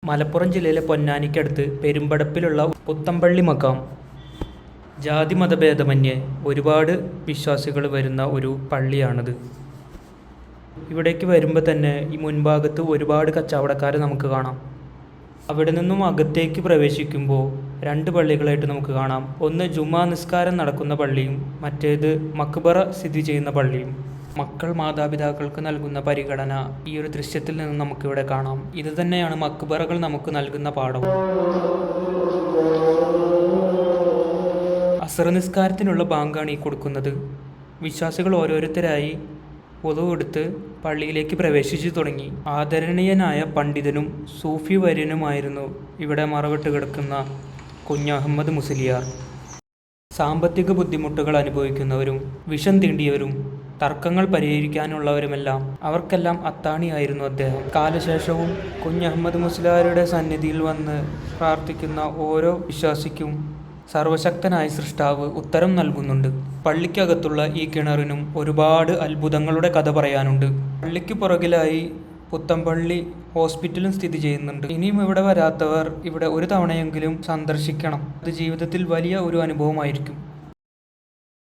മലപ്പുറം ജില്ലയിലെ പൊന്നാനിക്കടുത്ത് പെരുമ്പടപ്പിലുള്ള പുത്തമ്പള്ളി മഖാം. ജാതി മതഭേദമന്യേ ഒരുപാട് വിശ്വാസികൾ വരുന്ന ഒരു പള്ളിയാണിത്. ഇവിടേക്ക് വരുമ്പോൾ തന്നെ ഈ മുൻഭാഗത്ത് ഒരുപാട് കച്ചവടക്കാരെ നമുക്ക് കാണാം. അവിടെ നിന്നും അകത്തേക്ക് പ്രവേശിക്കുമ്പോൾ രണ്ട് പള്ളികളായിട്ട് നമുക്ക് കാണാം. ഒന്ന് ജുമാ നിസ്കാരം നടക്കുന്ന പള്ളിയും മറ്റേത് മക്ബറ സ്ഥിതി ചെയ്യുന്ന പള്ളിയും. മക്കൾ മാതാപിതാക്കൾക്ക് നൽകുന്ന പരിഗണന ഈ ഒരു ദൃശ്യത്തിൽ നിന്ന് നമുക്കിവിടെ കാണാം. ഇത് തന്നെയാണ് മക്ബറകൾ നമുക്ക് നൽകുന്ന പാഠം. അസ്ർ നിസ്കാരത്തിനുള്ള ബാങ്കാണ് ഈ കൊടുക്കുന്നത്. വിശ്വാസികൾ ഓരോരുത്തരായി വുളു എടുത്ത് പള്ളിയിലേക്ക് പ്രവേശിച്ചു തുടങ്ങി. ആദരണീയനായ പണ്ഡിതനും സൂഫി വര്യനുമായിരുന്നു ഇവിടെ മറവിട്ട് കിടക്കുന്ന കുഞ്ഞഹമ്മദ് മുസ്ലിയാർ. സാമ്പത്തിക ബുദ്ധിമുട്ടുകൾ അനുഭവിക്കുന്നവരും വിഷം തീണ്ടിയവരും തർക്കങ്ങൾ പരിഹരിക്കാനുള്ളവരുമെല്ലാം അവർക്കെല്ലാം അത്താണിയായിരുന്നു അദ്ദേഹം. കാലശേഷവും കുഞ്ഞഹമ്മദ് മുസ്ലിയാരുടെ സന്നിധിയിൽ വന്ന് പ്രാർത്ഥിക്കുന്ന ഓരോ വിശ്വാസിക്കും സർവശക്തനായ സൃഷ്ടാവ് ഉത്തരം നൽകുന്നുണ്ട്. പള്ളിക്കകത്തുള്ള ഈ കിണറിനും ഒരുപാട് അത്ഭുതങ്ങളുടെ കഥ പറയാനുണ്ട്. പള്ളിക്ക് പുറകിലായി പുത്തമ്പള്ളി ഹോസ്പിറ്റലും സ്ഥിതി ചെയ്യുന്നുണ്ട്. ഇനിയും ഇവിടെ വരാത്തവർ ഇവിടെ ഒരു തവണയെങ്കിലും സന്ദർശിക്കണം. അത് ജീവിതത്തിൽ വലിയ ഒരു അനുഭവമായിരിക്കും.